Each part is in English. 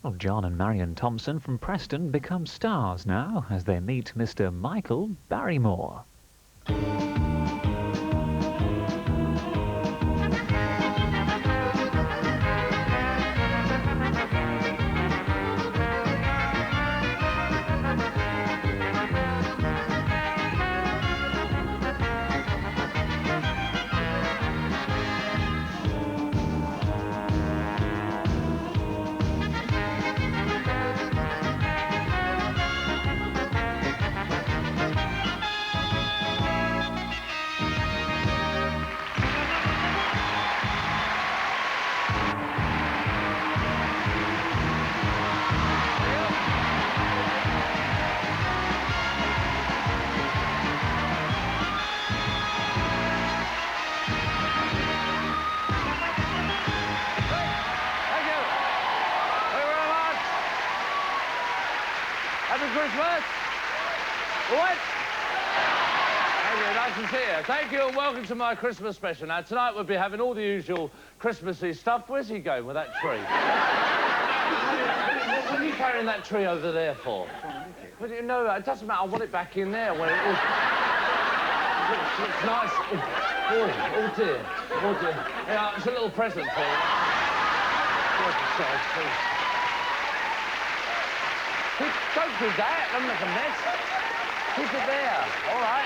Well, John and Marion Thompson from Preston become stars now as they meet Mr. Michael Barrymore. Happy Christmas! What? Thank you, nice to see you. Thank you and welcome to my Christmas special. Now, tonight we'll be having all the usual Christmassy stuff. Where's he going with that tree? What are you carrying that tree over there for? Well, you know, it doesn't matter. I want it back in there when it all... looks nice. Oh dear. Oh, dear. Yeah, it's a little present for you. Don't do that. Don't make a mess. Keep it there. All right.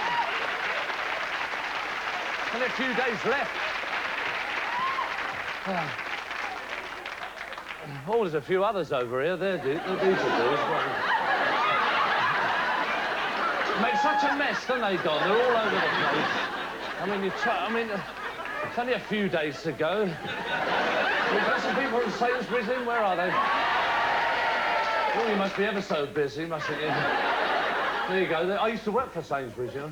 Only a few days left. Oh, there's a few others over here. These will do as well. Make such a mess, don't they, Don? They're all over the place. I mean, it's only a few days to go. We've got some people from Sainsbury's in. Where are they? Oh, you must be ever so busy, mustn't you? There you go. I used to work for Sainsbury's, you know.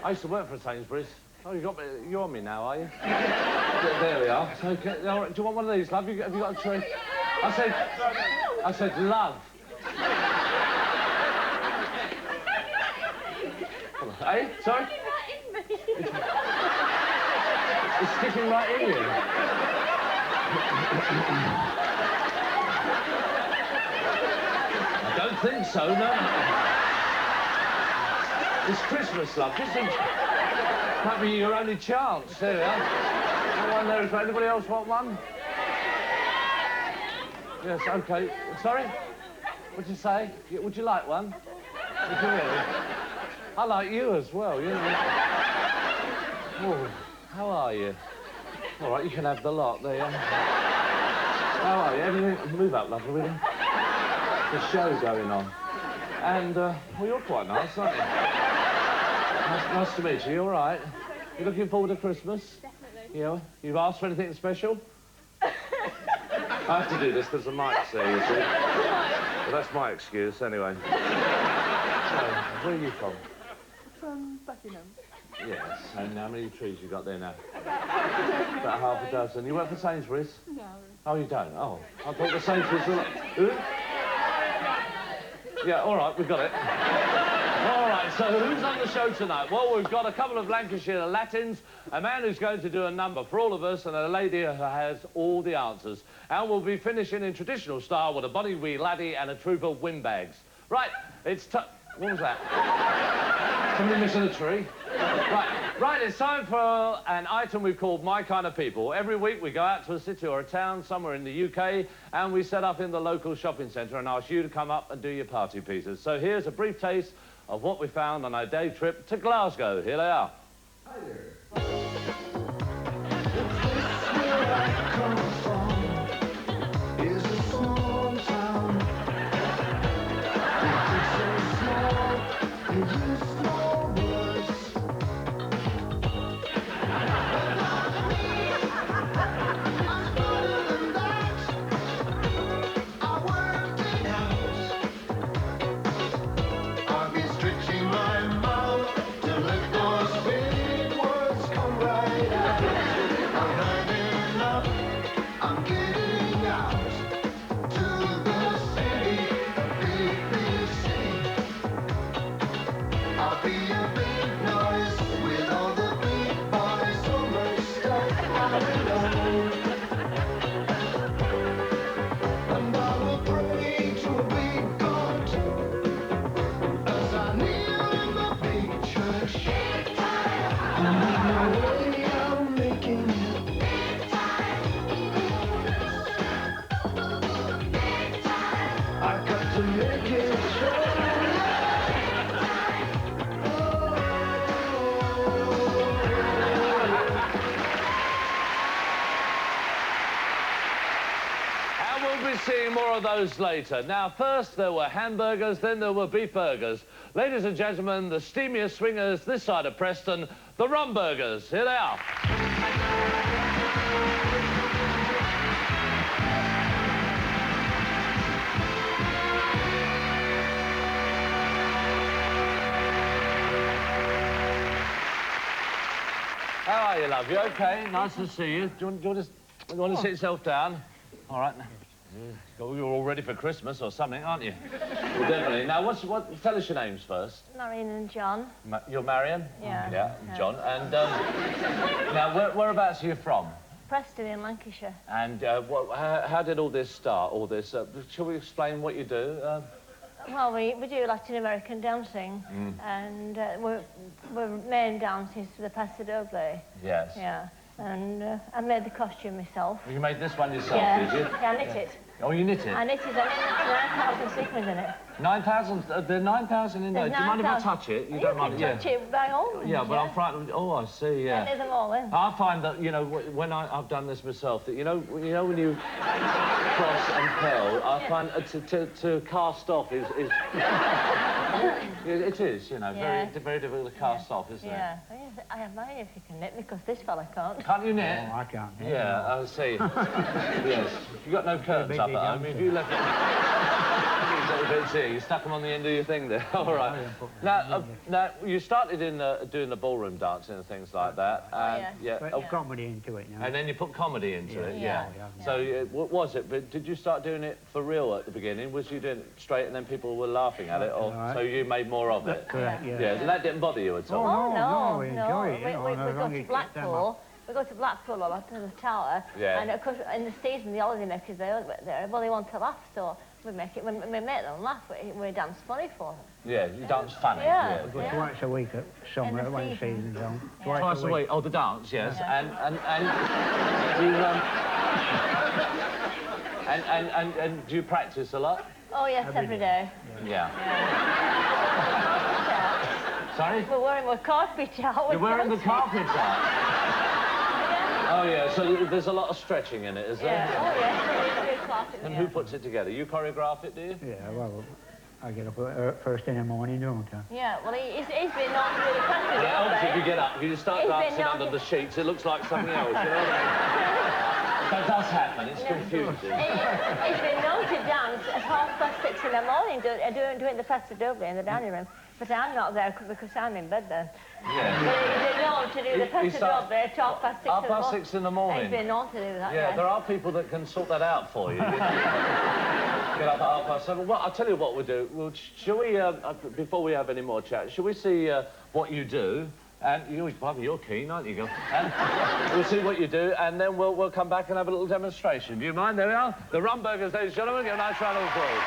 I used to work for Sainsbury's. Oh, you're on me now, are you? There we are. Okay. All right. Do you want one of these, love? Have you got a tree? I said love. Hey, sorry? It's sticking right in you. I don't think so, no. It's Christmas, love. This might be your only chance. There we are. One there. Anybody else want one? Yes, OK. Sorry? What'd you say? Would you like one? Would you really? I like you as well, you know. Oh, how are you? All right, you can have the lot there. How are you? Everything? Move up, lovely, will you? There's a show going on. And, well, you're quite nice, aren't you? Nice to meet you. You all right? You looking forward to Christmas? Definitely. Yeah? You've asked for anything special? I have to do this because the mic's there, you see. Well, that's my excuse, anyway. So, where are you from? From Buckingham. Yes, and how many trees you got there now? About half a dozen. You work for Sainsbury's? No. Oh, you don't? Oh, I thought the Sainsbury's were like... Who? Yeah, all right, we've got it. All right, so who's on the show tonight? Well, we've got a couple of Lancashire Latins, a man who's going to do a number for all of us, and a lady who has all the answers. And we'll be finishing in traditional style with a bonny wee laddie and a troop of windbags. Right, it's what was that? Somebody missing a tree? Right, it's time for an item we've called My Kind of People. Every week we go out to a city or a town somewhere in the UK and we set up in the local shopping centre and ask you to come up and do your party pieces. So here's a brief taste of what we found on our day trip to Glasgow. Here they are. Hi there. Stretching my mouth to let those big words seeing more of those later. Now, first there were hamburgers, then there were beef burgers. Ladies and gentlemen, the steamiest swingers this side of Preston, the Rumbergers. Here they are. How are you, love? You okay? Nice to see you. Do you want to sit yourself down? All right. You're all ready for Christmas or something, aren't you? Well, definitely. Now, tell us your names first. Marion and John. You're Marion? Yeah. Yeah, John. And now, whereabouts are you from? Preston in Lancashire. And how did all this start? All this? Shall we explain what you do? Well, we do Latin American dancing, and we're main dances for the Paso Doble. Yes. Yeah. And I made the costume myself. You made this one yourself, Yeah. did you? Yeah, I knit it. Oh, you knit it? I knit it, and there's 9,000 sequins in it. 9,000? There are 9,000 in there. Do you mind if I touch it? You don't can mind? touch it by all means. Yeah, but I'm frightened. Oh, I see, yeah. And there's them all in. I find that, you know, when I've done this myself, that, you know when you cross and pell, I find to cast off is it is, you know, Yeah. very difficult to cast off, isn't it? Yeah. I admire if you can knit, because this fella can't. Can't you knit? Oh, I can't. Yeah, I see. Yes. You've got no curtains up at home. If you left little bits here, you stuck them on the end of your thing there. All right. Now you started in doing the ballroom dancing and things like that. And, Put comedy into it now. and then you put comedy into it. Yeah. So what was it? But did you start doing it for real at the beginning? Was you doing it straight and then people were laughing at it, or so you made more of it? Correct, yeah. Yeah. That didn't bother you at all. Oh, no, we no. enjoy it, you know, We as go long to as you get them Blackpool. We go to Blackpool a lot, to the Tower. Yeah. And of course, in the season, the holiday makers, they want to laugh, so we make them laugh. We dance funny for them. Yeah, you dance funny. Yeah. We go twice a week at summer when the season's on. Twice a week. Oh, the dance, yes. Yeah. And do you practice a lot? Oh, yes, every day. Yeah. Yeah. Sorry? We're wearing our carpet out. You're wearing the carpet out. Oh, yeah, so there's a lot of stretching in it, is there? Yeah. Oh, yes. And who puts it together? You choreograph it, do you? Yeah, well, I get up first in the morning, don't I? Yeah, well, he's been known to do the press It helps if you today. get up. If you start He's been dancing known under to- the sheets, it looks like something else, you know what I mean? That does happen. It's confusing. He's been known to dance at 6:30 in the morning, doing the Paso Doble in the dining room. But I'm not there because I'm in bed then. Yeah. But he's been known to do the He Paso starts- Doble at 6:30 Half past 6 in the morning. He's been known to do that, Yeah, there are people that can sort that out for you. Get up at 7:30. Well, I'll tell you what we'll do. Shall we, before we have any more chat, shall we see what you do? And you're keen, aren't you? And we'll see what you do, and then we'll come back and have a little demonstration. Do you mind? There we are. The Rumbergers, ladies and gentlemen. Give a nice round of applause.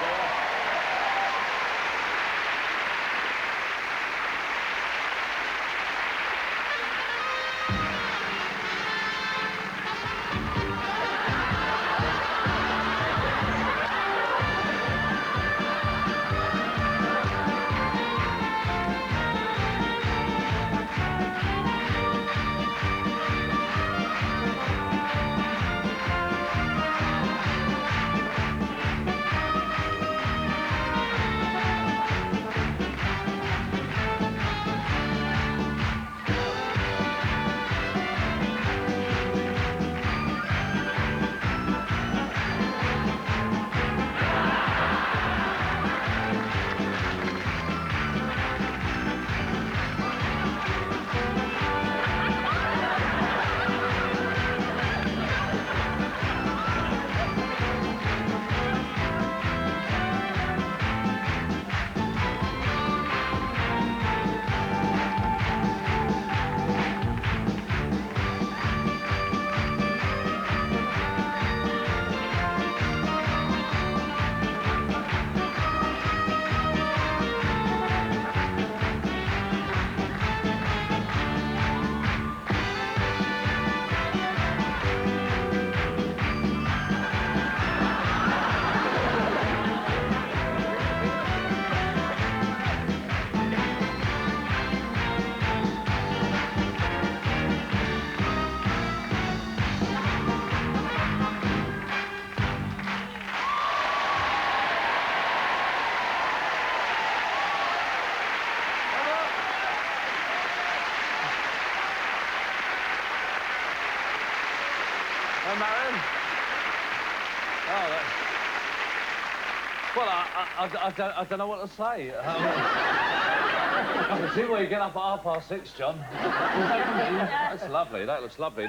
Well, I don't know what to say. I can see why you get up at 6:30, John. That's lovely. That looks lovely.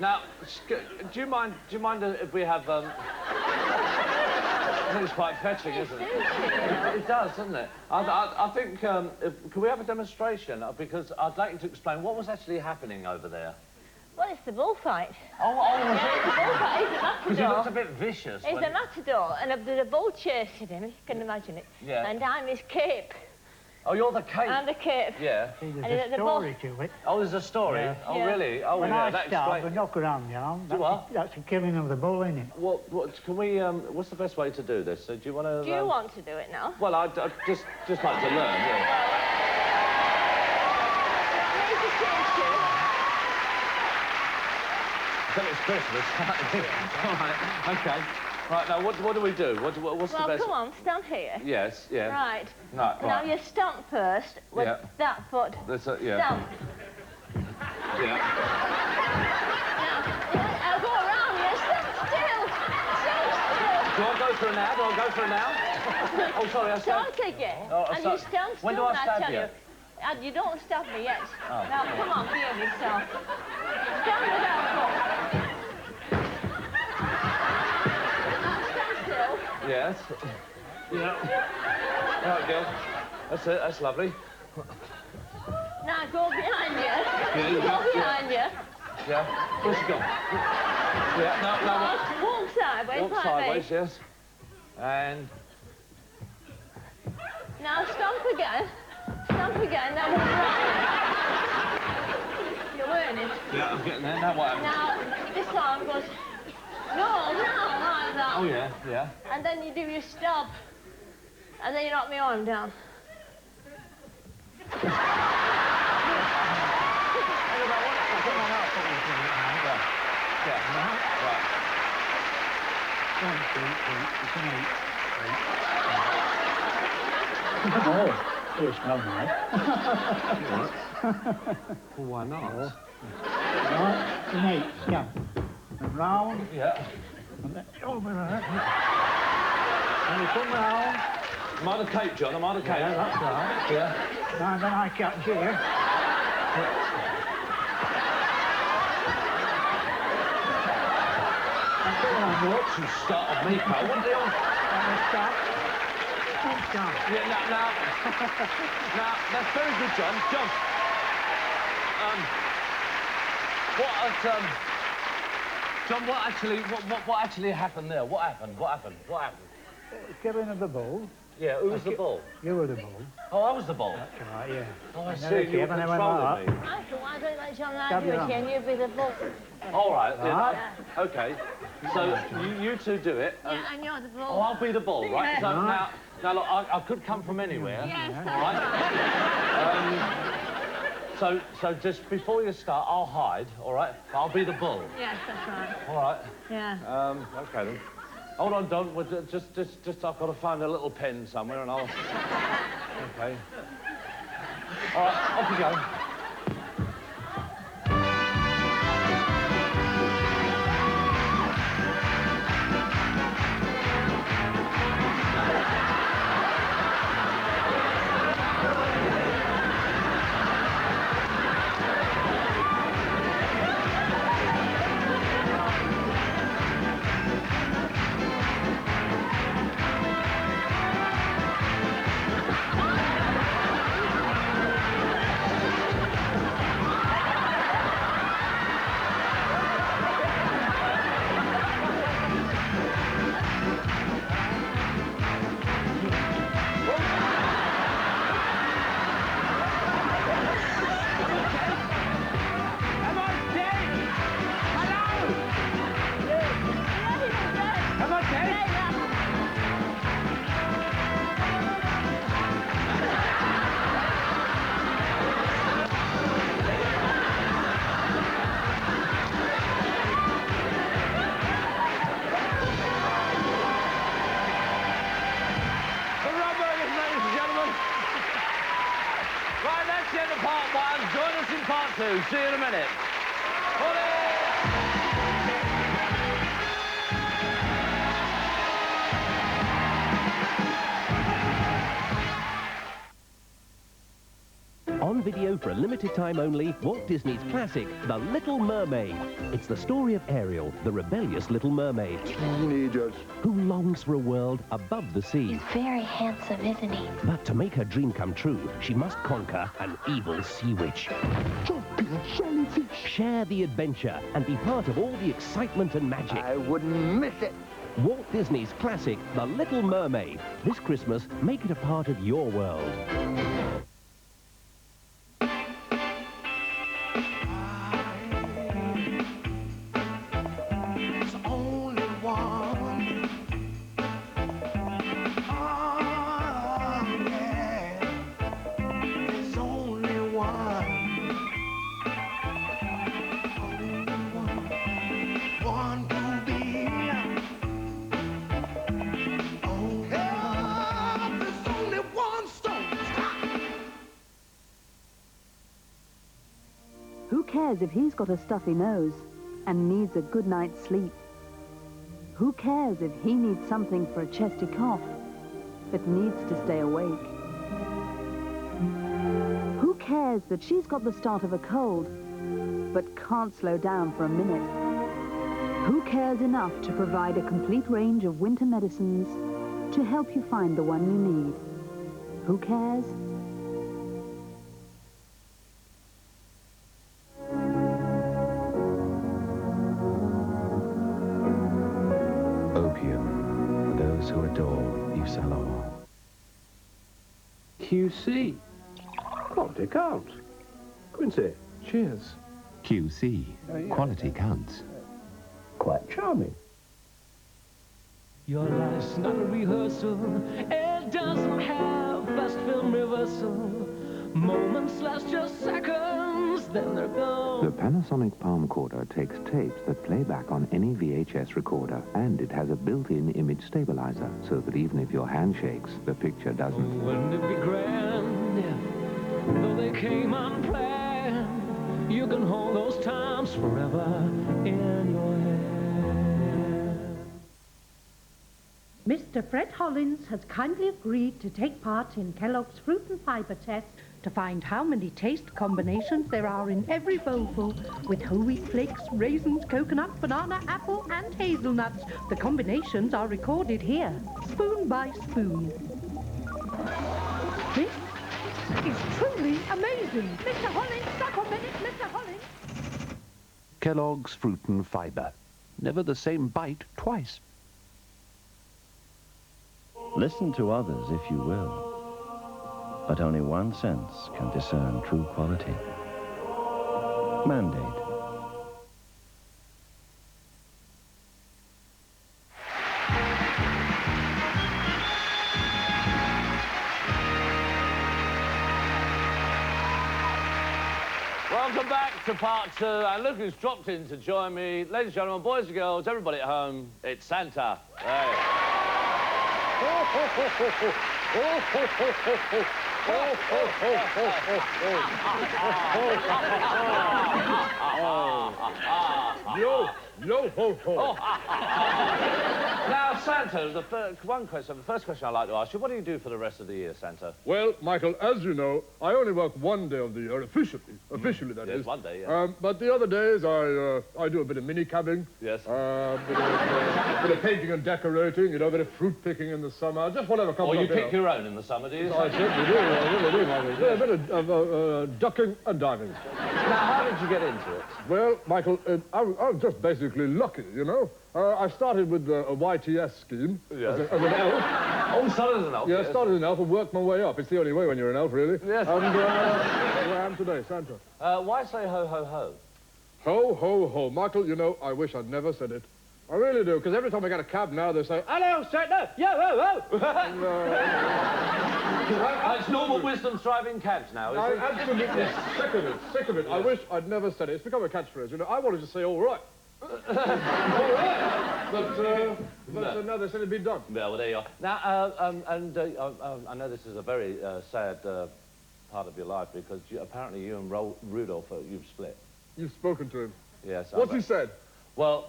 Now, do you mind if we have? I think it's quite fetching, isn't it? It does, doesn't it? I think. Can we have a demonstration? Because I'd like you to explain what was actually happening over there. Well, it's the bullfight. Oh, was yeah, it? It's the bullfight. It's a matador. Because he looks a bit vicious. It's a matador, and there's a bull chasing him, if you can imagine it. Yeah. And I'm his cape. Oh, you're the cape? I'm the cape. Yeah. See, there's a story to it. Oh, there's a story? Yeah. Oh, Yeah. really? Oh, When yeah, I that stab explains... and knock around the arm, Do what? that's the killing of the bull, isn't it? What can we, what's the best way to do this? Do you want to... Do you want to do it now? Well, I'd just like to learn, yeah. Need to teach you. Until it's Christmas. All right, OK. Right, now, what do we do? What's the Well, best... come on, stand here. Yes, yeah. Right. Right, Now right. you stamp first with Yeah. that foot. That's it, yeah. Stamp. Yeah. Now, I'll go around you. Stand still. Stand still. Do I go for a now? Do I go for a now? Oh, sorry, I said... Start again. Oh, and start- you stand still When do I and stab tell you? you. And you don't stab me yet. Oh. Now, come on, behave yourself. Stand with that foot. Now, stand still. Yes. Yeah. Right, girl. That's it, that's lovely. Now, go behind you. you Go go. behind you. Yeah. Where's she gone? Yeah, no, what? Walk sideways, Walk like sideways, this. yes. And... Now, stomp again. Stomp again. Now, walk round. You're learning. Yeah, I'm getting there. Now what happens? Now, this arm goes... No, like that. Oh, yeah, yeah. And then you do your stop. And then you knock my arm down. Yeah. Right. 1, 2, 3, 8. Oh, it's not nice. Well, why not? Right, an 8, stamp. And round, Yeah. and then over there. And you come round. I'm on a cape, John. I'm on a cape. Yeah, that's right. Yeah. And then I catch here. And go on, look. You startled me, pal. What do you... And then stop. And stop. Yeah, now, that's very good, John. John, John, what actually happened there? What happened? Killing of the bull. Yeah, who was the bull? You were the bull. Oh, I was the bull. That's right, yeah. Oh, I And see. then You were came and I went controlling like me. Michael, why don't you let John Stab argue your with you and you be the bull? All right. Then, Right. okay. So you two do it. Yeah, and you're the bull. Oh, I'll be the bull, right? Yeah. So now look, I could come from anywhere. Yes, All that's right. So just before you start, I'll hide. All right. I'll be the bull. Yes, that's right. All right. Yeah. Okay then. Hold on, Don. We'll just I've got to find a little pen somewhere, and I'll. Okay. All right. Off you go. Right, that's the end of part one. Join us in part two. See you in a minute. Olé! video for a limited time only, Walt Disney's classic, The Little Mermaid. It's the story of Ariel, the rebellious Little Mermaid. Teenagers. Who longs for a world above the sea. He's very handsome, isn't he? But to make her dream come true, she must conquer an evil sea witch. Jumping jellyfish. Share the adventure and be part of all the excitement and magic. I wouldn't miss it. Walt Disney's classic, The Little Mermaid. This Christmas, make it a part of your world. Who cares if he's got a stuffy nose and needs a good night's sleep? Who cares if he needs something for a chesty cough but needs to stay awake? Who cares that she's got the start of a cold but can't slow down for a minute? Who cares enough to provide a complete range of winter medicines to help you find the one you need? Who cares? Opium, for those who adore Yves Saint Laurent. QC. Quality counts. Quincy, cheers. QC, quality counts. Quite charming. Your life's not a rehearsal. It doesn't have fast film reversal. Moments last just seconds, then they're gone. The Panasonic Palm Recorder takes tapes that play back on any VHS recorder, and it has a built-in image stabilizer, so that even if your hand shakes, the picture doesn't. Wouldn't it be grand if, though they came unplanned, you can hold those times forever in your hand. Mr. Fred Hollins has kindly agreed to take part in Kellogg's Fruit and Fibre test to find how many taste combinations there are in every bowlful with whole wheat flakes, raisins, coconut, banana, apple and hazelnuts. The combinations are recorded here, spoon by spoon. This is truly amazing. Mr. Hollins, stop a minute, Mr. Hollins. Kellogg's Fruit and Fibre. Never the same bite twice. Listen to others if you will, but only one sense can discern true quality. Mandate. Welcome back to part two, and look who's dropped in to join me. Ladies and gentlemen, boys and girls, everybody at home, it's Santa. Hey. Yo ho ho. Now, Santa, the first question I'd like to ask you, what do you do for the rest of the year, Santa? Well, Michael, as you know, I only work one day of the year, officially that is. Yes, one day, yeah. But the other days, I do a bit of mini-cabbing. Yes. Bit of painting and decorating, you know, a bit of fruit picking in the summer, just whatever comes up. Or you pick your own in the summer, do you? I certainly do, I really do, Michael. Yeah, a bit of ducking and diving. Now, how did you get into it? Well, Michael, I'm just basically lucky, you know. I started with a YTS scheme yes. as an elf. Oh, started as an elf? Yeah, yes. Started as an elf and worked my way up. It's the only way when you're an elf, really. Yes. And here I am today, Santa. Why say ho, ho, ho? Ho, ho, ho. Michael, you know, I wish I'd never said it. I really do, because every time I get a cab now, they say, hello, Santa, yo, ho, ho. It's normal wisdom driving cabs now, isn't it? I'm absolutely sick of it. Yes. I wish I'd never said it. It's become a catchphrase, you know. I wanted to say, all right. All right. But no, they said it'd be done. Yeah, well, there you are. Now, I know this is a very sad part of your life, because apparently you and Rudolph, you've split. You've spoken to him? Yes. What's he said? Well,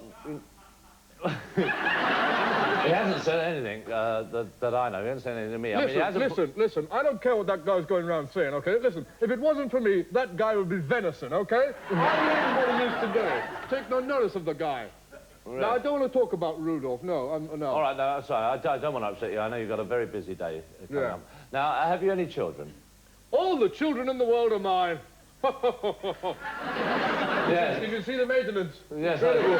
He hasn't said anything that I know. He hasn't said anything to me. I mean, he hasn't Listen, I don't care what that guy's going around saying, OK? Listen, if it wasn't for me, that guy would be venison, OK? I know what he is today. Take no notice of the guy. Really? Now, I don't want to talk about Rudolph, no, no. All right, no, sorry, I don't want to upset you. I know you've got a very busy day coming up. Now, have you any children? All the children in the world are mine. Yes. You can see the maintenance. Yes, I do.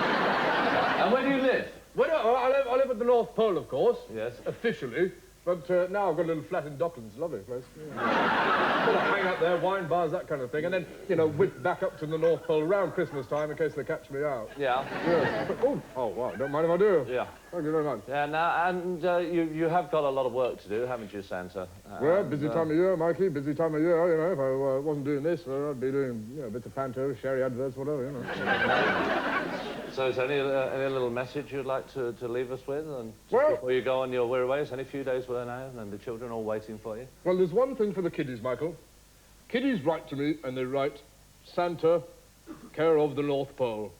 And where do you live? Well, I live at the North Pole, of course. Yes. Officially. But now I've got a little flat in Docklands. Lovely place. Yeah. Well, I hang out there, wine bars, that kind of thing. And then, you know, whip back up to the North Pole around Christmas time in case they catch me out. Yeah. Yeah. Oh, wow. Don't mind if I do. Yeah. Thank you very much. Yeah, now, and you have got a lot of work to do, haven't you, Santa? Well, busy time of year, Mikey. Busy time of year. You know, if I wasn't doing this, I'd be doing, you know, bits of panto, sherry adverts, whatever, you know. So is there any little message you'd like to leave us with? And before you go on your weary ways, only a few days were now, and the children all waiting for you? Well, there's one thing for the kiddies, Michael. Kiddies write to me, and they write, Santa, care of the North Pole.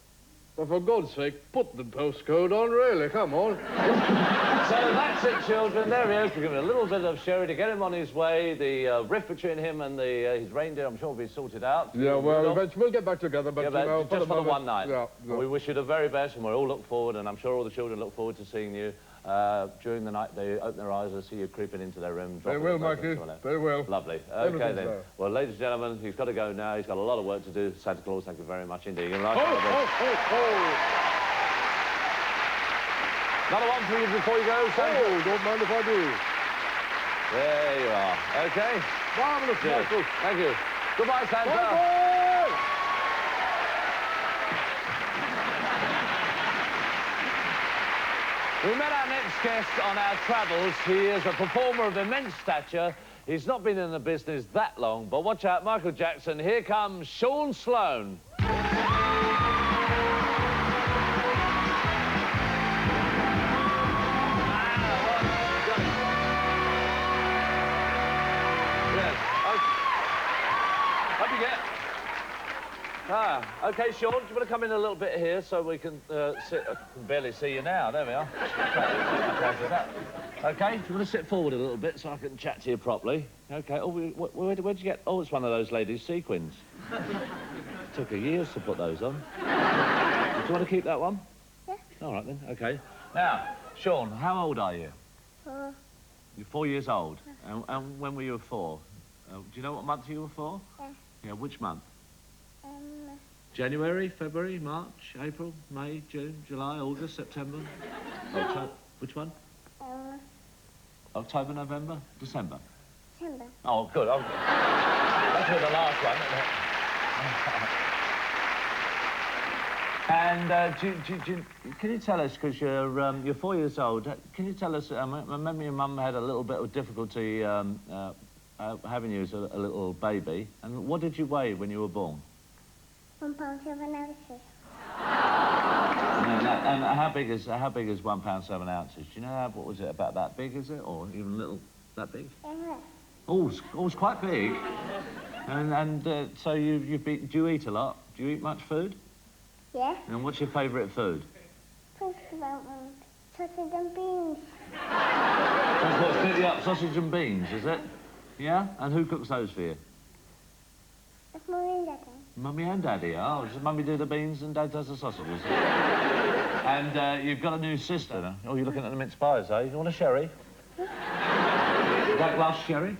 But for God's sake, put the postcode on, really, come on. So that's it, children. There he is. We're giving a little bit of sherry to get him on his way. The rift between him and his reindeer, I'm sure, will be sorted out. Yeah, well, eventually we'll get back together, but, yeah, but you know, just for the one night. Yeah, yeah. We wish you the very best, and we all look forward, and I'm sure all the children look forward to seeing you. During the night, they open their eyes and see you creeping into their room. They will, Mikey. They will. Lovely. Okay, then. So. Well, ladies and gentlemen, he's got to go now. He's got a lot of work to do. Santa Claus, thank you very much indeed. Another one for you before you go, Santa? Oh, don't mind if I do. There you are. Okay. Marvellous, Michael. Thank you. Goodbye, Santa. Bye-bye. We met our next guest on our travels. He is a performer of immense stature. He's not been in the business that long, but watch out, Michael Jackson. Here comes Shaun Sloan. Okay, Shaun, do you want to come in a little bit here so we can sit? I can barely see you now. There we are. Okay, do you want to sit forward a little bit so I can chat to you properly? Okay. Oh, where'd you get? Oh, it's one of those ladies' sequins. Took her years to put those on. Do you want to keep that one? Yeah. All right, then. Okay. Now, Shaun, how old are you? 4. You're 4 years old. And when were you 4? Do you know what month you were 4? Yeah. Yeah, which month? January, February, March, April, May, June, July, August, September? October. Which one? October, November, December? December. Oh, good. That's the last one. And can you tell us, because you're 4 years old, can you tell us, I remember your mum had a little bit of difficulty having you as a little baby, and what did you weigh when you were born? 1 pound 7 ounces. And how big is 1 pound 7 ounces? Do you know what was it, about that big, is it, or even little that big? Yeah. Oh, it's quite big. And so do you eat a lot? Do you eat much food? Yeah. And what's your favourite food? Sausage and beans. That's what's put you up, sausage and beans, is it? Yeah? And who cooks those for you? It's Mummy and Daddy. Mummy and Daddy. Oh, does Mummy do the beans and Dad does the sausages? And you've got a new sister. Oh, you're looking at the mince pies, eh? You want a sherry? That glass sherry?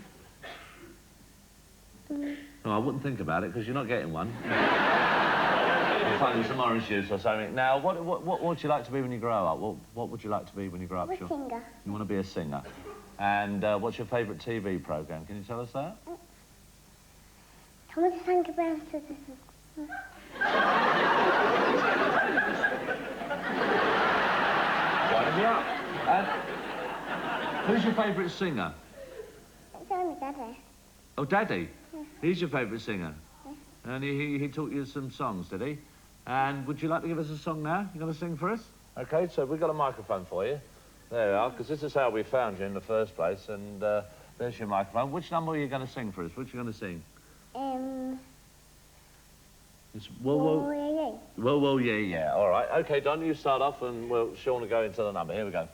Oh, I wouldn't think about it, because you're not getting one. I'll find you some orange juice or something. Now, what would you like to be when you grow up? What would you like to be when you grow up? A singer. You want to be a singer. And what's your favourite TV programme? Can you tell us that? I want to thank you very much. Winding me up. And who's your favourite singer? It's only Daddy. Oh, Daddy? Yeah. He's your favourite singer? Yeah. And he taught you some songs, did he? And would you like to give us a song now? You going to sing for us? OK, so we've got a microphone for you. There we are, because this is how we found you in the first place, and there's your microphone. Which number are you going to sing for us? Which are you going to sing? It's whoa, whoa. Whoa, whoa, yeah, yeah. All right. OK, Don, you start off and Shaun will go into the number. Here we go.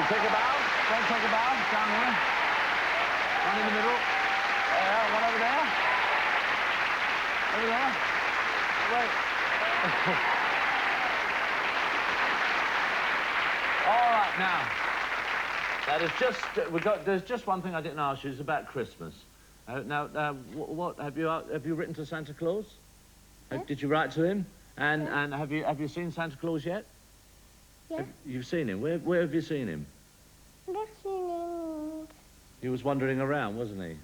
Take a bow. Don't take a bow. Down here. One in the middle. One over there. Over there. Wait. All right, now. That is just... there's just one thing I didn't ask you. It's about Christmas. What have you written to Santa Claus? Yeah. Did you write to him? And have you seen Santa Claus yet? Yeah. You've seen him? Where have you seen him? I've seen him. He was wandering around, wasn't he?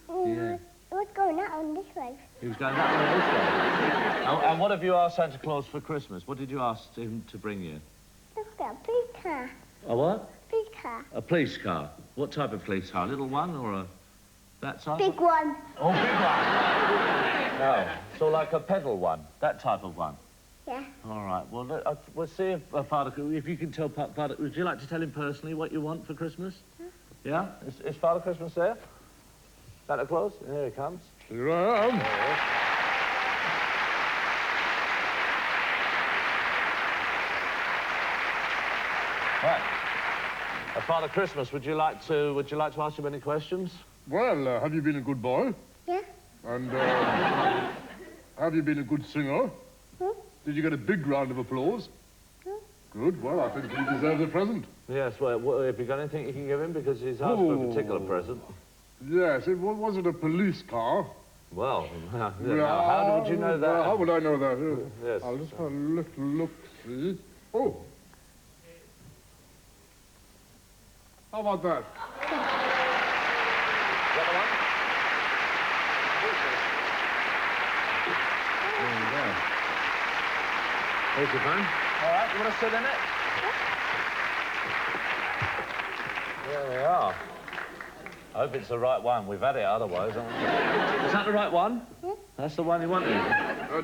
Yeah. He was going out on this way. He was going out on this way. And what have you asked Santa Claus for Christmas? What did you ask him to bring you? Look at a police car. A what? Police car. A police car. What type of police car? A little one or a... that size? Big one. Oh, big one. No. So like a pedal one, that type of one. Yeah. All right. Well, we'll see if Father... if you can tell Father... would you like to tell him personally what you want for Christmas? Yeah? Is Father Christmas there? Santa Claus? Here he comes. Here I am. Right. Father Christmas, would you like to ask him any questions? Well, have you been a good boy? Yeah. And, have you been a good singer? Did you get a big round of applause? Good. Well, I think he deserves a present. Yes. Well, have you got anything you can give him? Because he's asked for a particular present. Yes. Was it a police car? Well, how would you know that? How would I know that? Yes. I'll just have a little look, see. Oh. How about that? Is that the one? There you go. Here's your phone. All right, you want to sit in it? There we are. I hope it's the right one. We've had it otherwise, haven't we? Is that the right one? Yeah. That's the one you wanted?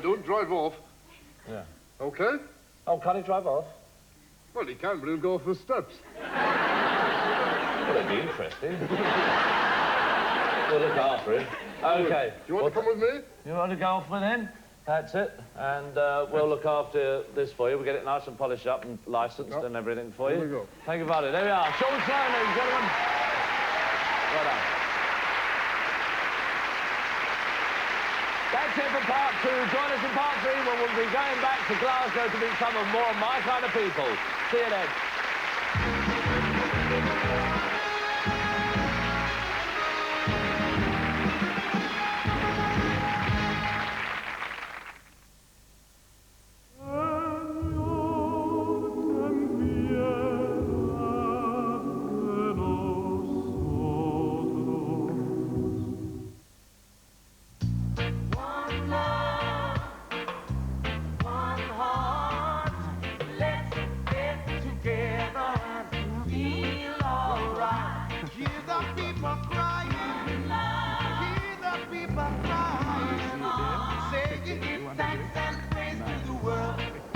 Don't drive off. Yeah. Okay? Oh, can't he drive off? Well, he can, but he'll go off the steps. Well, it'd be interesting. We'll look after him. OK. Do you want to come with me? You want to go off with him? That's it. And we'll look after this for you. We'll get it nice and polished up and licensed and everything for you. Here we go. Thank you, Father. There we are. Shaun Sloan, ladies and gentlemen. Well done. That's it for part 2. Join us in part 3 when we'll be going back to Glasgow to meet some of more of my kind of people. See you then.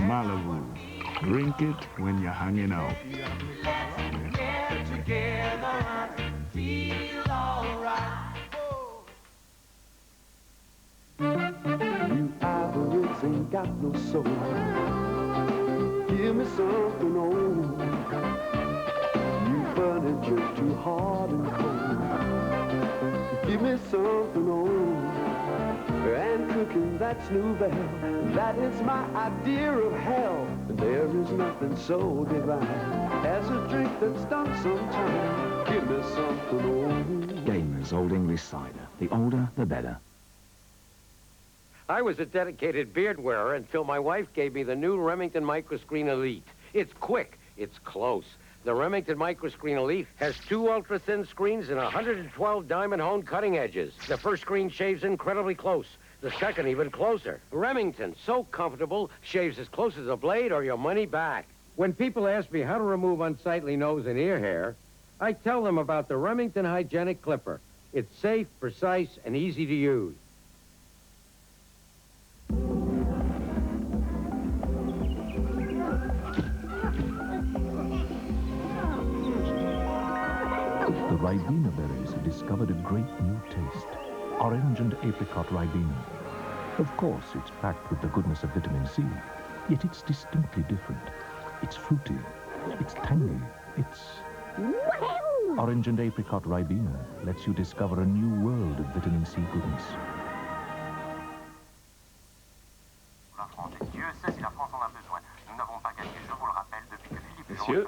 Malibu. Drink it when you're hanging out. You ivories ain't got no soul. Give me something old. You furniture too hard and cold. Give me something old. And cooking, that's nouvelle. That is my idea of hell. There is nothing so divine as a drink that's done sometime. Give me something old. Gamers Old English Cider. The older, the better. I was a dedicated beard wearer until my wife gave me the new Remington Microscreen Elite. It's quick. It's close. The Remington Microscreen Elite has 2 ultra-thin screens and 112 diamond-honed cutting edges. The first screen shaves incredibly close. The second even closer. Remington, so comfortable, shaves as close as a blade or your money back. When people ask me how to remove unsightly nose and ear hair, I tell them about the Remington Hygienic Clipper. It's safe, precise, and easy to use. The Ribena berries have discovered a great new taste. Orange and apricot Ribena. Of course, it's packed with the goodness of vitamin C, yet it's distinctly different. It's fruity, it's tangy, it's... Orange and apricot Ribena lets you discover a new world of vitamin C goodness. Monsieur,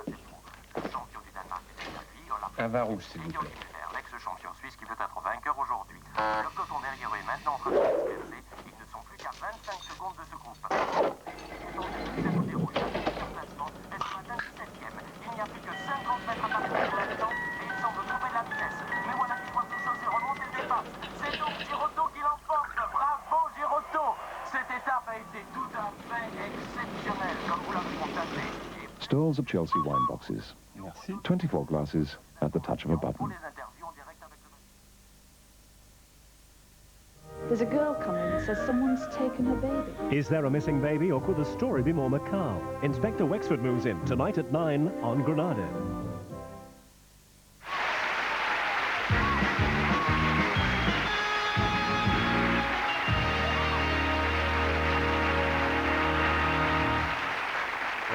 un vin rouge, s'il vous plaît. L'ex-champion suisse qui veut être vainqueur aujourd'hui. Le peloton derrière est maintenant en train de se disperser. Ils ne sont plus qu'à 25 secondes de ce groupe. Ils sont tous à côté rouge. Sur placement, est ce matin 17e. Il n'y a plus que 50 mètres à partir pour l'instant et ils semblent trouver la vitesse. Mais voilà qu'ils voient tout chose et remontent et dépassent. C'est donc Girotto qui l'emporte. Bravo Girotto. Cette étape a été tout à fait exceptionnelle, comme vous l'avez constaté. Stalls of Chelsea wine boxes. Merci. 24 glasses at the touch of a button. There's a girl coming and says someone's taken her baby. Is there a missing baby, or could the story be more macabre? Inspector Wexford moves in tonight at 9 on Granada.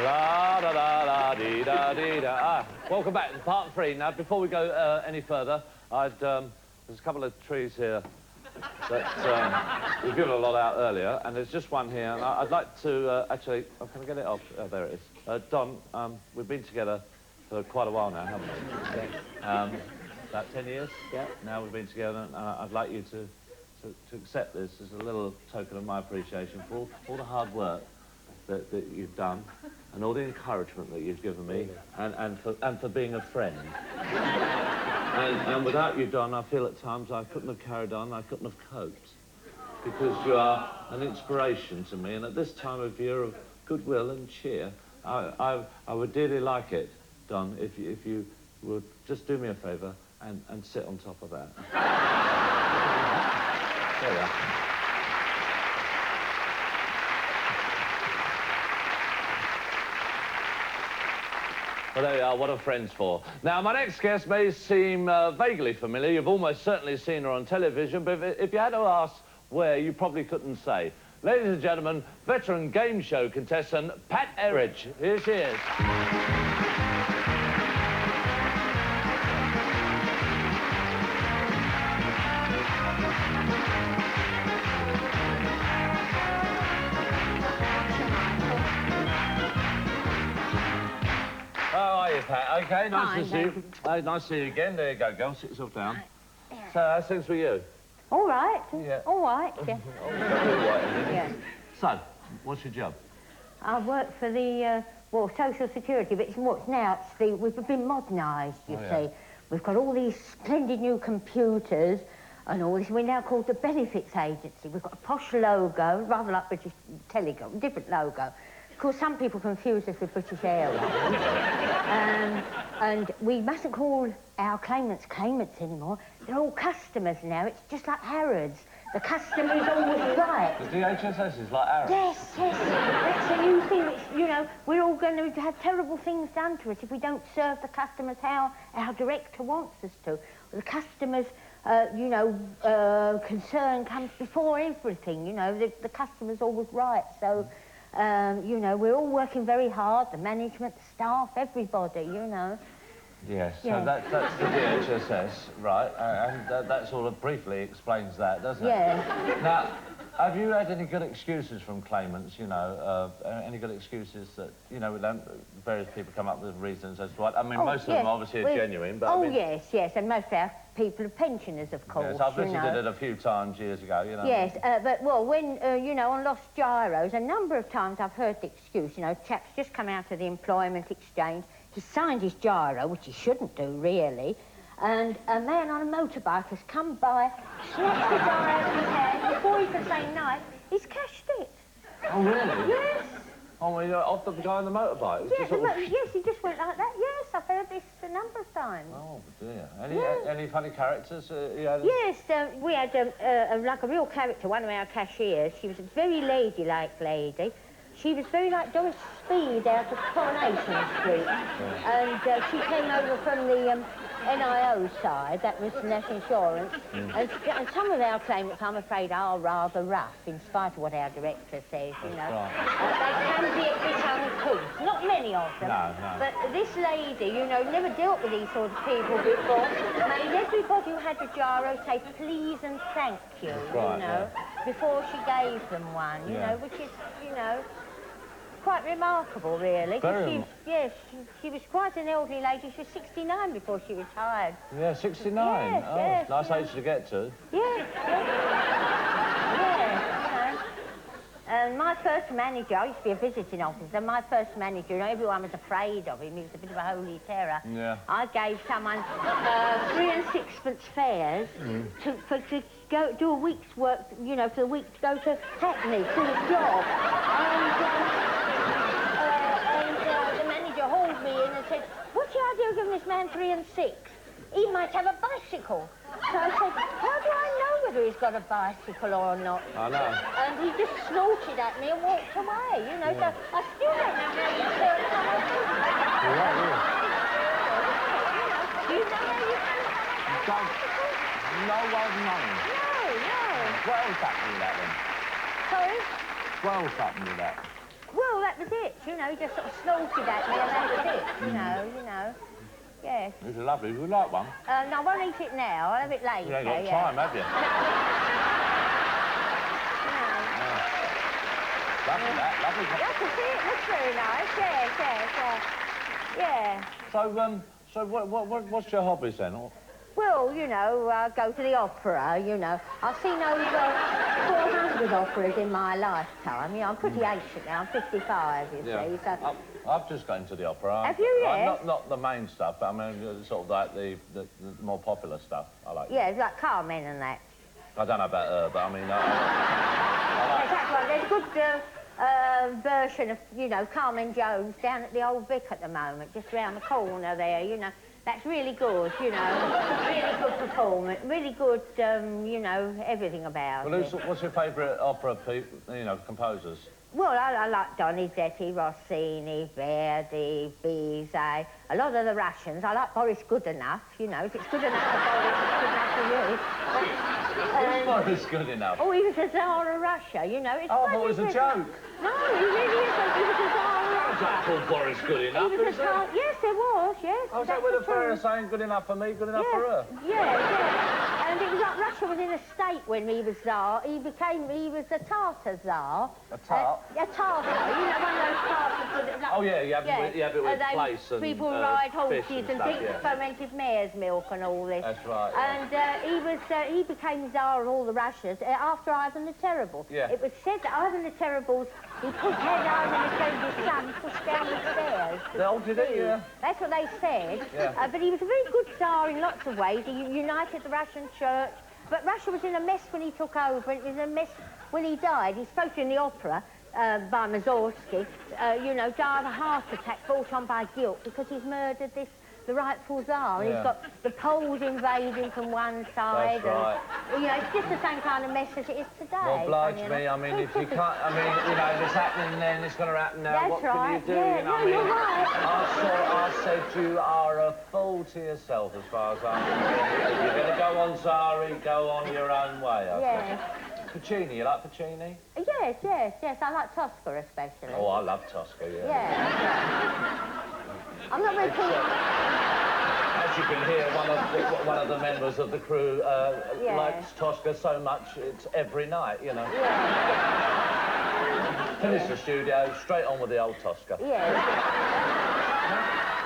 La da da da dee da dee da. Welcome back to part 3. Now, before we go any further, there's a couple of trees here that we've given a lot out earlier, and there's just one here, and I'd like to actually... Oh, can I get it off? Oh, there it is. Don, we've been together for quite a while now, haven't we? Yes. About 10 years? Yeah. Now we've been together, and I'd like you to accept this as a little token of my appreciation for all the hard work that you've done, and all the encouragement that you've given me, and for being a friend. And without you, Don, I feel at times I couldn't have carried on, I couldn't have coped, because you are an inspiration to me, and at this time of year of goodwill and cheer, I would dearly like it, Don, if you would just do me a favour and sit on top of that. There we are. Well, there we are. What are friends for? Now, my next guest may seem vaguely familiar. You've almost certainly seen her on television, but if you had to ask where, you probably couldn't say. Ladies and gentlemen, veteran game show contestant Pat Eridge. Here she is. Cat. Okay, nice Fine, to see you. Nice to see you again. There you go, girl. Sit yourself down. So, how's things for you? All right. Yeah. All right, yeah. Yeah. So, what's your job? I work for the, well, Social Security, but it's what's now, it's the, we've been modernised, you see. We've got all these splendid new computers and all this. We're now called the Benefits Agency. We've got a posh logo, rather like British Telecom, different logo. Of course, some people confuse us with British Airways. And we mustn't call our claimants anymore. They're all customers now. It's just like Harrods. The customer is always right. The DHSS is like Harrods? Yes, yes. That's a new thing. It's, you know, we're all going to have terrible things done to us if we don't serve the customers how our director wants us to. The customers, you know, concern comes before everything. You know, the customer's always right. So, you know, we're all working very hard, the management, the staff, everybody, you know. Yes, so Yeah. that's the DHSS, right, and that sort of briefly explains that, doesn't it? Yeah. Now, have you had any good excuses from claimants, you know, any good excuses that, you know, various people come up with reasons as to what, I mean, most of them obviously are genuine, but I mean, yes, yes, and most of our people are pensioners, of course, yes, I've you visited know. it a few times years ago, you know. Yes, but, well, when, you know, on Lost Gyros, a number of times I've heard the excuse, you know, chap's just come out of the employment exchange, he signed his gyro, which he shouldn't do, really, and a man on a motorbike has come by, snatched the gyro out of his hand, before he could say no, he's cashed it. Oh, really? Yes. Oh, well, you're off the guy on the motorbike? Yes, yes, he just went like that. Yes, I've heard this a number of times. Oh, dear. Yes. Any funny characters you had? Yes, we had like a real character, one of our cashiers. She was a very ladylike lady. She was very like Doris Speed out of Coronation Street. And she came over from the NIO side, that was National Insurance. And some of our claimants, I'm afraid, are rather rough, in spite of what our director says, you know. They can be a bit uncouth. Not many of them. No, no. But this lady, you know, never dealt with these sort of people before, made everybody who had a gyro say please and thank you, you know, before she gave them one, you know, which is, you know, quite remarkable, really. Yes, she was quite an elderly lady. She was 69 before she retired. Yeah, 69. Yes, oh, yes, nice age to get to. Yes, yes, you know. And my first manager, I used to be a visiting officer, my first manager, you know, everyone was afraid of him. He was a bit of a holy terror. Yeah. I gave someone 3 and 6pence fares to go do a week's work, you know, for the week to go to Hackney, to a job. And the manager hauled me in and said, what's the idea of giving this man 3 and 6? He might have a bicycle. So I said, how do I know whether he's got a bicycle or not? I know. And he just snorted at me and walked away, you know, so I still don't know how you feel. You know how you don't. No one knows. No. What else happened with that then? Sorry? What else happened with that? Well, that was it, you know, he just sort of snorted at me and that was it, you know. Yes. It's lovely. Would you like one? No, I won't eat it now. I'll have it later. You ain't got time, have you? Lovely, that. Lovely. Yeah, I can see it. Looks very nice. Yeah. So what's your hobbies then? Well, you know, I go to the opera, you know. I've seen over 400 operas in my lifetime. You know, I'm pretty ancient now. I'm 55, you see. So. I've just got into the opera. Have you, yes? Not the main stuff, but I mean, sort of like the more popular stuff. I like. Yeah, it's like Carmen and that. I don't know about her, but I mean, I like. That's right. There's a good version of, you know, Carmen Jones down at the Old Vic at the moment, just round the corner there, you know. That's really good, you know. Really good performance, really good, you know, everything about it. What's your favourite opera, you know, composers? Well, I like Donizetti, Rossini, Verdi, Bizet, a lot of the Russians. I like Boris Goodenough, you know. If it's good enough for Boris, it's good enough for you. Who's Boris Goodenough? Oh, he was the Tsar of Russia, you know. It's I thought it was a joke. No, he really is. He was the Tsar of Russia. Was that called Boris Goodenough? He was the Tsar. Yes, there was, yes. Oh, is that where the fairy saying good enough for me, good enough for her? Yeah. And it was like Russia was in a state when he was Tsar. He was a Tartar Tsar. A tart? A Tartar, you know, one of those Tartars with... Like, Oh, yeah, you have it with place and people ride horses fish and stuff, drink fermented mare's milk and all this. That's right. And he became Tsar of all the Russias after Ivan the Terrible. Yeah. It was said that Ivan the Terrible's... He had Ivan the Terrible's son pushed down the stairs. Oh, did he? Yeah. That's what they said. Yeah. But he was a very good Tsar in lots of ways. He united the Russian church. But Russia was in a mess when he took over. It was a mess when he died. He's supposed to in the opera by Mussorgsky, you know, died of a heart attack brought on by guilt because he's murdered the rightful Tsar. And he's got the Poles invading from one side. That's right. And, you know, it's just the same kind of mess as it is today. Well, oblige me. I mean, if you can't... I mean, you know, if it's happening then, it's going to happen now. That's what right. can you do? Yeah, you know no, what I mean? you're right. I said you are a fool to yourself as far as I'm concerned. If you're going to go on Zari, go on your own way, I think. Puccini, you like Puccini? Yes. I like Tosca especially. Oh, I love Tosca, yeah. Yeah. I'm not very keen... As you can hear, one of the members of the crew likes Tosca so much, it's every night, you know. Finish the studio, straight on with the old Tosca.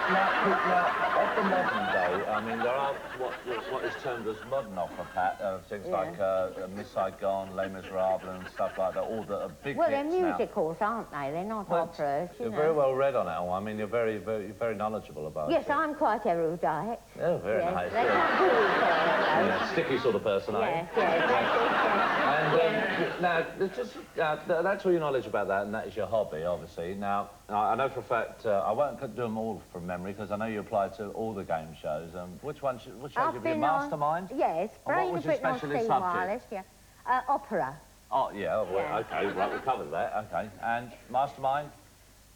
Now, of the modern day, I mean, there are what is termed as modern opera things like Miss Saigon, Les Miserables and stuff like that, all the big Well, hits they're musicals, aren't they? They're not operas, You're very well read on it, I mean, you're very knowledgeable about it. Yes, I'm quite erudite. Oh, very nice. They can't do it, sticky sort of person, are you? And now, that's all your knowledge about that, and that is your hobby, obviously. Now, I know for a fact, I won't do them all from memory, because I know you apply to all the game shows. Which shows have you been? Mastermind? Yes, Brain of Britain on Steam Wireless, opera. Oh, yeah, well, okay, right, we covered that, okay. And Mastermind?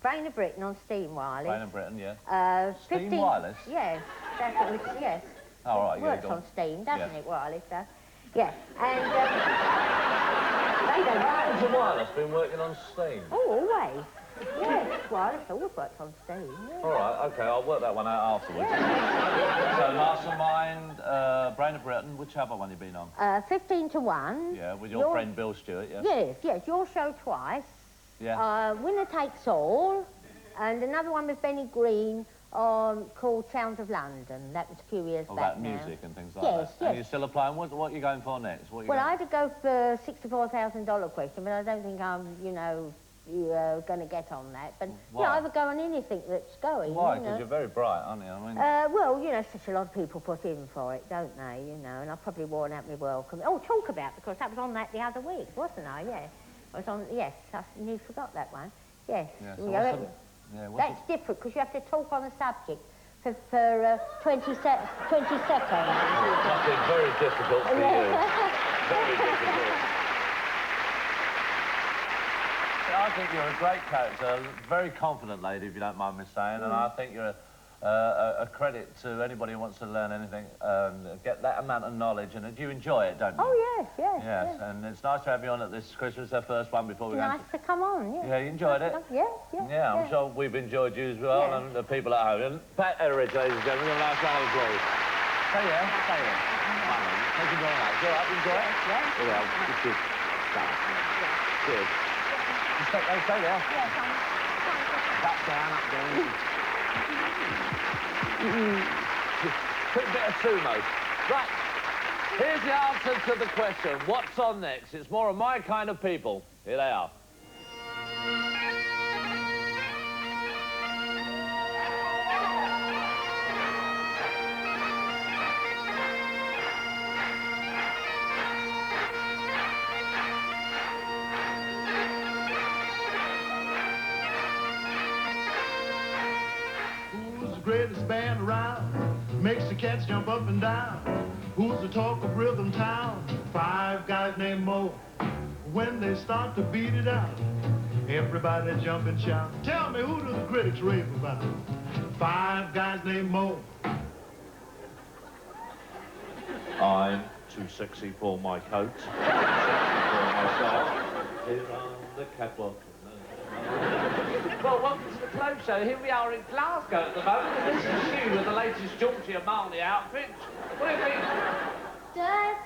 Brain of Britain on Steam Wireless. Brain of Britain, yeah. Steam Wireless? Yes, that's what it was, yes. All right, it works on Steam, doesn't it, Wireless does? Yeah, and... Has the Wireless been working on Steam? Oh, always. Yes, Wireless always works on Steam. Yeah. All right, okay, I'll work that one out afterwards. So, Mastermind, Brain of Britain, which other one have you been on? 15 to 1. Yeah, with your friend Bill Stewart, yes? Yes, your show twice. Yeah. Winner Takes All, and another one with Benny Green called Sounds of London. That was a few years back about now. music and things like that. Yes. And you're still applying? What are you going for next? Well, I had to go for $64,000 question, but I don't think I'm, you know, going to get on that. But, you know, I would go on anything that's going. Why? Because you know? You're very bright, aren't you? I mean... well, you know, such a lot of people put in for it, don't they, you know, and I've probably worn out my welcome. Oh, talk about, because that was on that the other week, wasn't I? Yeah. I was on, yes, I nearly forgot that one. Yes. That's different, because you have to talk on the subject for 20 seconds. Must be very difficult for you. Very difficult. I think you're a great character, a very confident lady, if you don't mind me saying, and I think you're a credit to anybody who wants to learn anything, get that amount of knowledge, and you enjoy it, don't you? Oh, yes. Yes, and it's nice to have you on at this Christmas, our first one before we go. Nice to come on, yeah. Yeah, you enjoyed it? Yeah, I'm sure we've enjoyed you as well, and the people at home. And Pat Etheridge, ladies and gentlemen, a nice round of applause. Stay there. Thank you very much. All right, enjoy it? Yeah. Well, good. Good. Stay there. Up down. Quick bit of sumo. Right. Here's the answer to the question. What's on next? It's more of my kind of people. Here they are. Greatest band around, makes the cats jump up and down. Who's the talk of Rhythm Town? 5 guys named Mo. When they start to beat it out, everybody jump and shout. Tell me, who do the critics rave about? 5 guys named Mo. I'm too sexy for my coat. Too sexy for myself. Here on the catwalk. Well, welcome to the Clothes Show. Here we are in Glasgow at the moment. This is you with the latest Georgia Marley outfit. What do you think? Does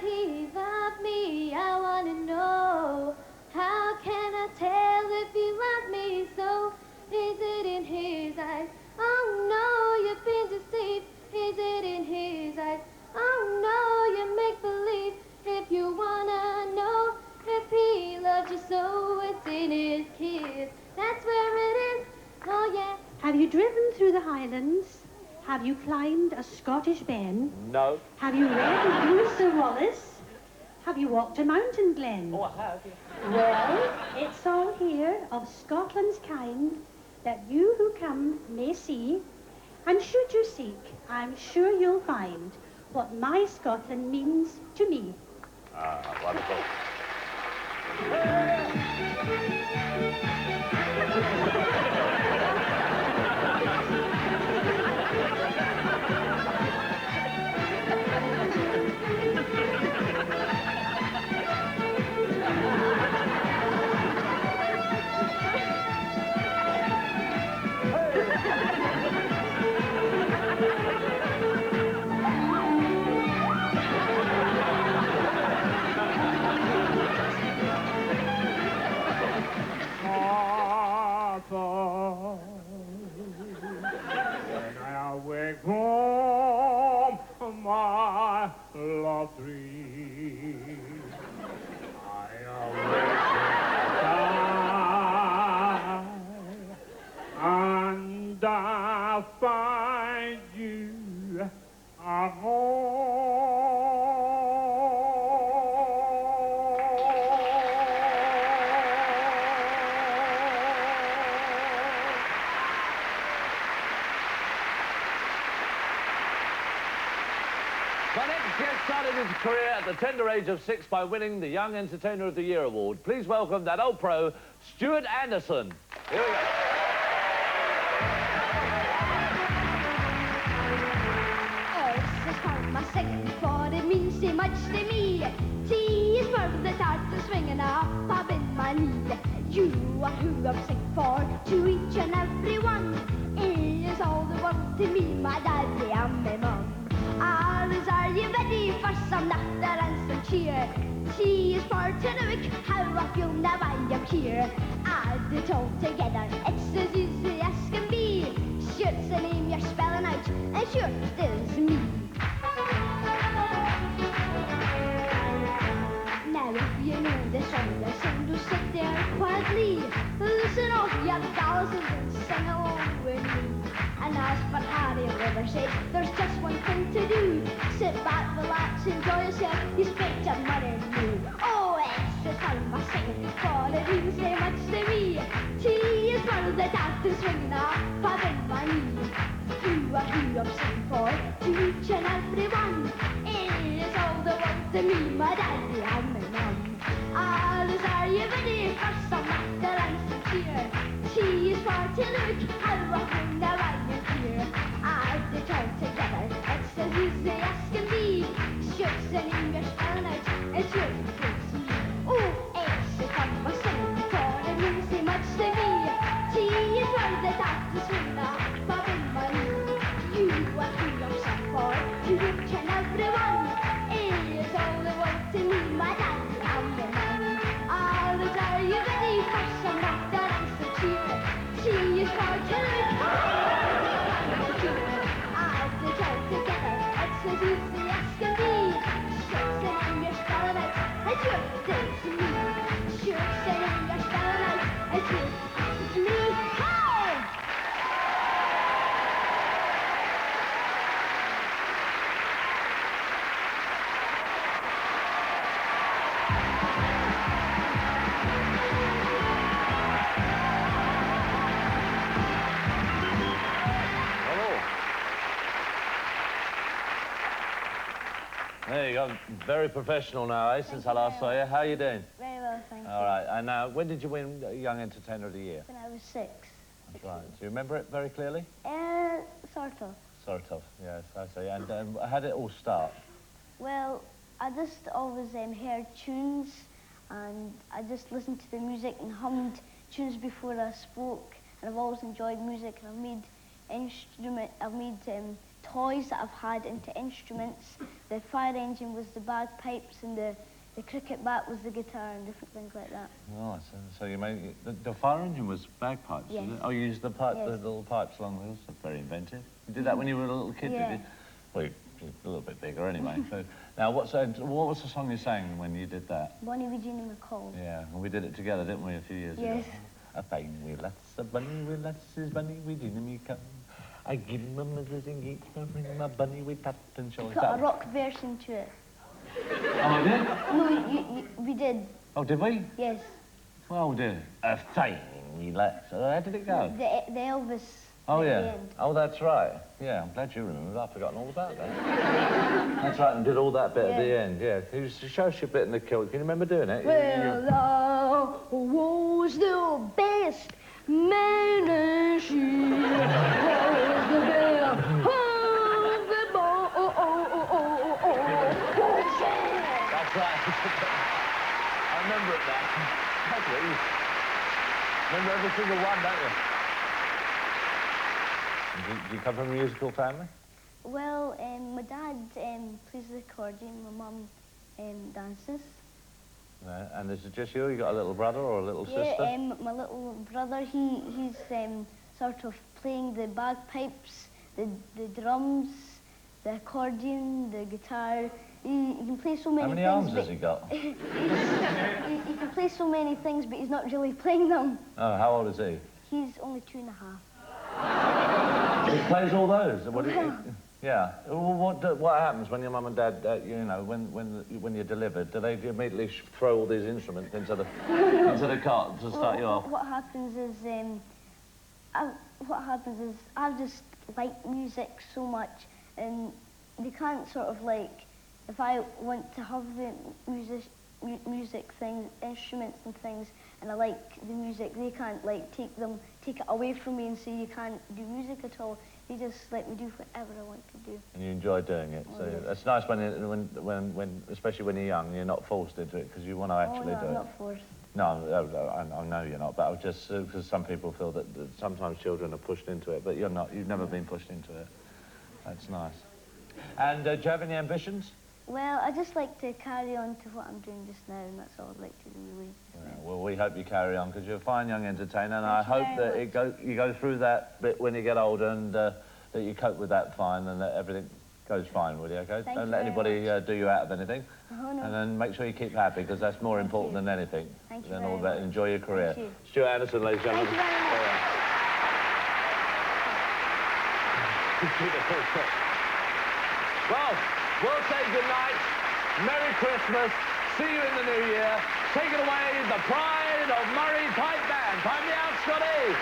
Highlands? Have you climbed a Scottish ben? No. Have you read Blue Sir Wallace? Have you walked a mountain glen? Oh, I have. Well, it's all here of Scotland's kind that you who come may see. And should you seek, I'm sure you'll find what my Scotland means to me. Ah, wonderful. When I awake from my love dream, I awake and I find you at home. My next guest started his career at the tender age of 6 by winning the Young Entertainer of the Year award. Please welcome that old pro, Stuart Anderson. Here we go. S is for my second, for it means so much to me. T is for the start of swinging up in my knee. You are who I'm singing for, to each and every one. A is all the world to me, my daddy and my mum. R is, are you ready for some laughter and some cheer? T is for to know how I feel now I am here. Add it all together, it's as easy as can be. Sure, it's the name you're spelling out, and sure, it is me. Now if you know the song, the song to sit there quietly. Listen all your thousands and sing along with me. And as for Harry River said, there's just one thing to do. Sit back, relax, enjoy yourself, you spent your money in you. Oh, it's the time I sing, for it means so much to me. T is for the dance to swing up in my knee. You are who I'm singing for, to each and every one. A is all the world to me, my daddy and my mum. R is, are you ready for some laughter and some cheer? T is for to look how I feel now I am here. Add it all together, it's as easy as can be. Shucks and English spelling out, it's your face me. Oh, S is for my singing, for it means so much to me. T is for the dance to swing up in my knee. You are who I'm singing for, to each and every one. A is all the world to me, my daddy and my mum. R is, are you ready for some laughter and some cheer? T is for to look add it all together, it's as easy as can be. Shucks and English spelling out, it's your it's me. Shucks and English spelling out, it's me. Hey! There you go. Very professional now, eh, since I last saw you. How are you doing? Very well, thank you. All right. And now, when did you win Young Entertainer of the Year? When I was 6. That's right. Do you remember it very clearly? Sort of. Sort of, yes, I see. And how did it all start? Well, I just always heard tunes, and I just listened to the music and hummed tunes before I spoke, and I've always enjoyed music, and I've made toys that I've had into instruments. The fire engine was the bagpipes, and the cricket bat was the guitar, and different things like that. Oh, so you made the fire engine was bagpipes, Yes. was it? Oh, you used the pipe, Yes. the little pipes along the hills. That's very inventive. You did that when you were a little kid, Yeah. did you? Well, you're a little bit bigger anyway. So, now, what was the song you sang when you did that? Bonnie Regina McCall. Yeah, and we did it together, didn't we, a few years Yes. ago? A fine wee lass, a bunny wee lass, is Bonnie Regina me come. I give him a missing bring my bunny with that and show. Put a rock version to it. Oh, I did? No, we did. Oh, did we? Yes. Well, dear. A tiny relax. How did it go? The Elvis. Oh, at the yeah. end. Oh, that's right. Yeah, I'm glad you remembered. I've forgotten all about that. That's right, and did all that bit at the end, yeah. Can you show us your bit in the kilt? Can you remember doing it? Well, thou was the best man and she was the best of the ball. That's right. I remember it now. That's what you... Remember every single one, don't you? Do you come from a musical family? Well, my dad plays the accordion, my mum dances. Right. And is it just you? You got a little brother or a little sister? Yeah, my little brother, he's sort of playing the bagpipes, the drums, the accordion, the guitar. He can play so many things. How many arms has he got? he can play so many things, but he's not really playing them. Oh, how old is he? He's only 2.5. He plays all those? Yeah. Well, what happens when your mum and dad, you know, when you're delivered? Do they immediately throw all these instruments into the cart to start you off? What happens is, I just like music so much, and they can't sort of like, if I want to have the music things, instruments and things, and I like the music, they can't like take it away from me and say you can't do music at all. They just let me do whatever I want to do. And you enjoy doing it. So it's nice when especially when you're young, you're not forced into it because you want to actually do it. I'm not forced. No, I know you're not, but I was just because some people feel that sometimes children are pushed into it, but you're not. You've never been pushed into it. That's nice. And do you have any ambitions? Well, I just like to carry on to what I'm doing just now, and that's all I'd like to do, really. Well, we hope you carry on, because you're a fine young entertainer, and I hope that you go through that bit when you get older, and that you cope with that fine, and that everything goes fine, will you, okay? Don't let anybody do you out of anything. Oh, no. And then make sure you keep happy, because that's more important than anything. Thank you than very all that. much. Enjoy your career. Thank you. Stuart Anderson, ladies and gentlemen. Thank you very much. Well, we'll say good night. Merry Christmas. See you in the new year. Take it away, the pride of Murray Pipe Band. Pipe me out, Scotty.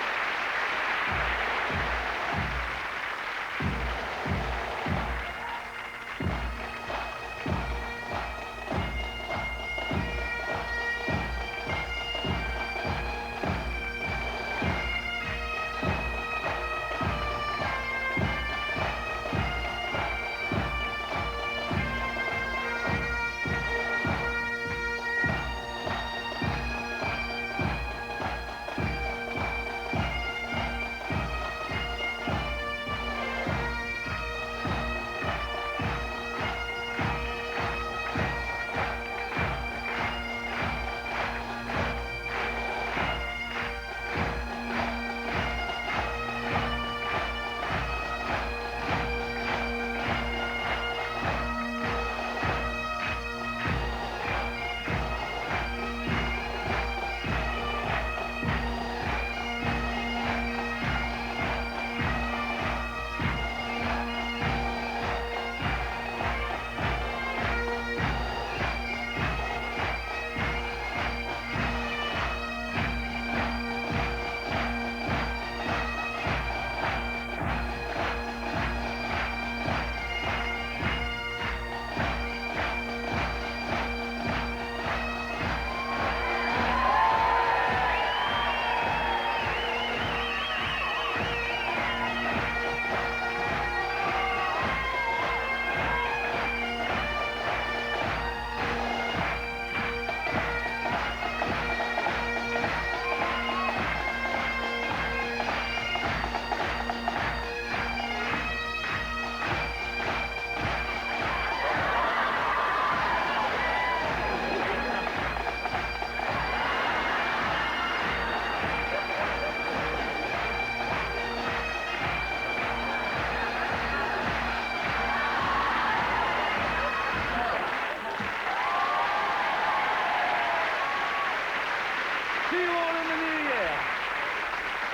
See you all in the new year.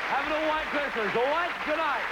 Have an all-white Christmas, all right? Good night.